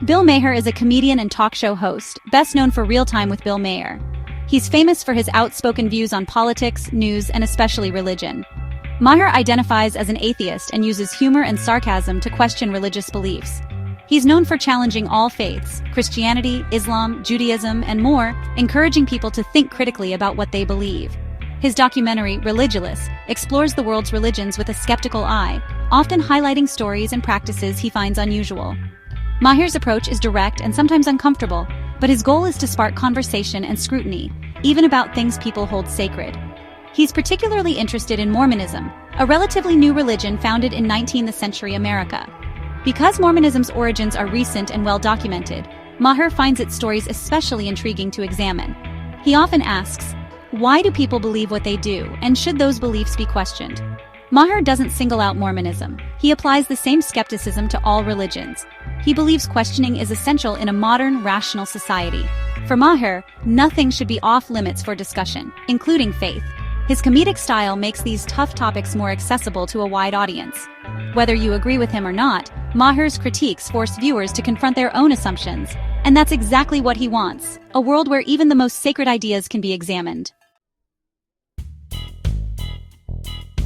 Bill Maher is a comedian and talk show host, best known for Real Time with Bill Maher. He's famous for his outspoken views on politics, news, and especially religion. Maher identifies as an atheist and uses humor and sarcasm to question religious beliefs. He's known for challenging all faiths, Christianity, Islam, Judaism, and more, encouraging people to think critically about what they believe. His documentary, Religulous, explores the world's religions with a skeptical eye, often highlighting stories and practices he finds unusual. Maher's approach is direct and sometimes uncomfortable, but his goal is to spark conversation and scrutiny, even about things people hold sacred. He's particularly interested in Mormonism, a relatively new religion founded in 19th century America. Because Mormonism's origins are recent and well documented, Maher finds its stories especially intriguing to examine. He often asks, why do people believe what they do, and should those beliefs be questioned? Maher doesn't single out Mormonism. He applies the same skepticism to all religions. He believes questioning is essential in a modern, rational society. For Maher, nothing should be off-limits for discussion, including faith. His comedic style makes these tough topics more accessible to a wide audience. Whether you agree with him or not, Maher's critiques force viewers to confront their own assumptions. And that's exactly what he wants, a world where even the most sacred ideas can be examined.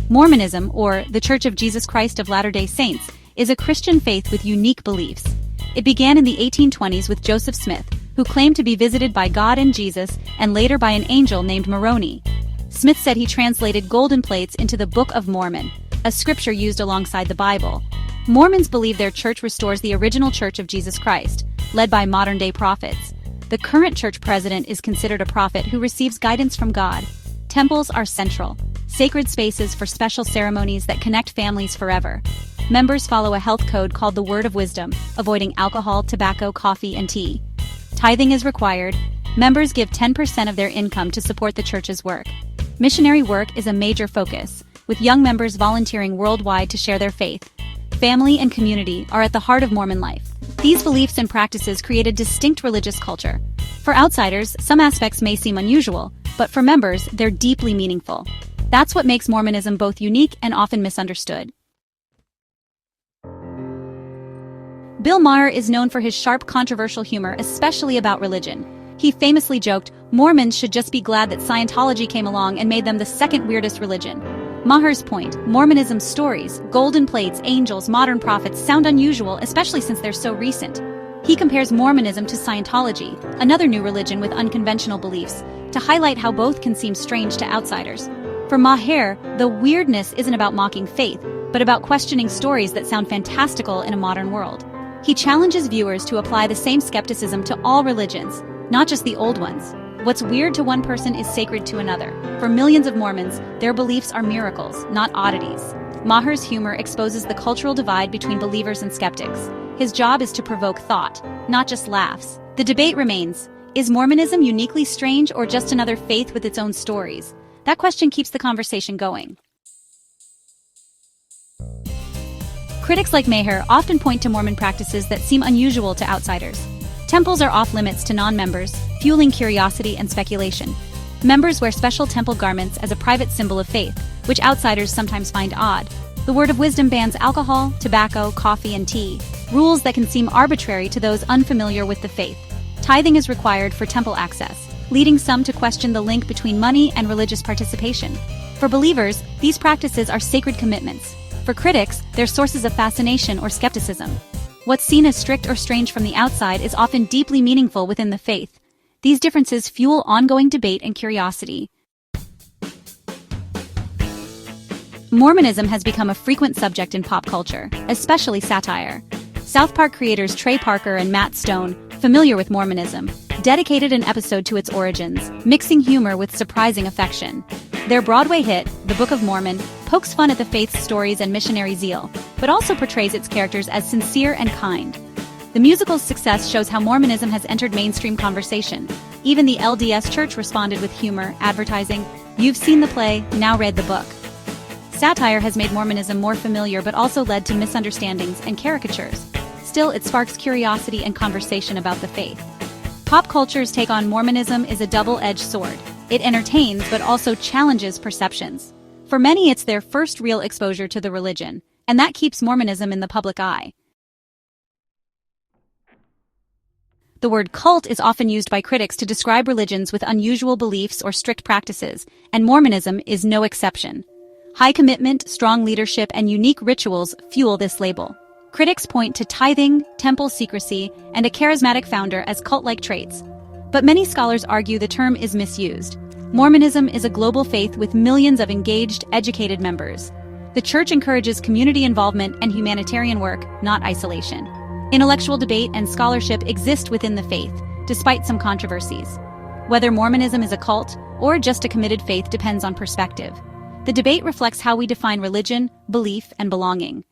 Mormonism, or the Church of Jesus Christ of Latter-day Saints, is a Christian faith with unique beliefs. It began in the 1820s with Joseph Smith, who claimed to be visited by God and Jesus, and later by an angel named Moroni. Smith said he translated golden plates into the Book of Mormon, a scripture used alongside the Bible. Mormons believe their church restores the original Church of Jesus Christ, led by modern-day prophets. The current church president is considered a prophet who receives guidance from God. Temples are central, sacred spaces for special ceremonies that connect families forever. Members follow a health code called the Word of Wisdom, avoiding alcohol, tobacco, coffee, and tea. Tithing is required. Members give 10% of their income to support the church's work. Missionary work is a major focus, with young members volunteering worldwide to share their faith. Family and community are at the heart of Mormon life. These beliefs and practices create a distinct religious culture. For outsiders, some aspects may seem unusual, but for members, they're deeply meaningful. That's what makes Mormonism both unique and often misunderstood. Bill Maher is known for his sharp, controversial humor, especially about religion. He famously joked, Mormons should just be glad that Scientology came along and made them the second weirdest religion. Maher's point, Mormonism's stories, golden plates, angels, modern prophets sound unusual, especially since they're so recent. He compares Mormonism to Scientology, another new religion with unconventional beliefs, to highlight how both can seem strange to outsiders. For Maher, the weirdness isn't about mocking faith, but about questioning stories that sound fantastical in a modern world. He challenges viewers to apply the same skepticism to all religions, not just the old ones. What's weird to one person is sacred to another. For millions of Mormons, their beliefs are miracles, not oddities. Maher's humor exposes the cultural divide between believers and skeptics. His job is to provoke thought, not just laughs. The debate remains, is Mormonism uniquely strange or just another faith with its own stories? That question keeps the conversation going. Critics like Maher often point to Mormon practices that seem unusual to outsiders. Temples are off-limits to non-members, fueling curiosity and speculation. Members wear special temple garments as a private symbol of faith, which outsiders sometimes find odd. The Word of Wisdom bans alcohol, tobacco, coffee, and tea, rules that can seem arbitrary to those unfamiliar with the faith. Tithing is required for temple access, leading some to question the link between money and religious participation. For believers, these practices are sacred commitments. For critics, they're sources of fascination or skepticism. What's seen as strict or strange from the outside is often deeply meaningful within the faith. These differences fuel ongoing debate and curiosity. Mormonism has become a frequent subject in pop culture, especially satire. South Park creators Trey Parker and Matt Stone, familiar with Mormonism, dedicated an episode to its origins, mixing humor with surprising affection. Their Broadway hit, The Book of Mormon, pokes fun at the faith's stories and missionary zeal, but also portrays its characters as sincere and kind. The musical's success shows how Mormonism has entered mainstream conversation. Even the LDS Church responded with humor, advertising, "You've seen the play, now read the book." Satire has made Mormonism more familiar but also led to misunderstandings and caricatures. Still, it sparks curiosity and conversation about the faith. Pop culture's take on Mormonism is a double-edged sword. It entertains but also challenges perceptions. For many, it's their first real exposure to the religion, and that keeps Mormonism in the public eye. The word cult is often used by critics to describe religions with unusual beliefs or strict practices, and Mormonism is no exception. High commitment, strong leadership, and unique rituals fuel this label. Critics point to tithing, temple secrecy, and a charismatic founder as cult-like traits. But many scholars argue the term is misused. Mormonism is a global faith with millions of engaged, educated members. The church encourages community involvement and humanitarian work, not isolation. Intellectual debate and scholarship exist within the faith, despite some controversies. Whether Mormonism is a cult or just a committed faith depends on perspective. The debate reflects how we define religion, belief, and belonging.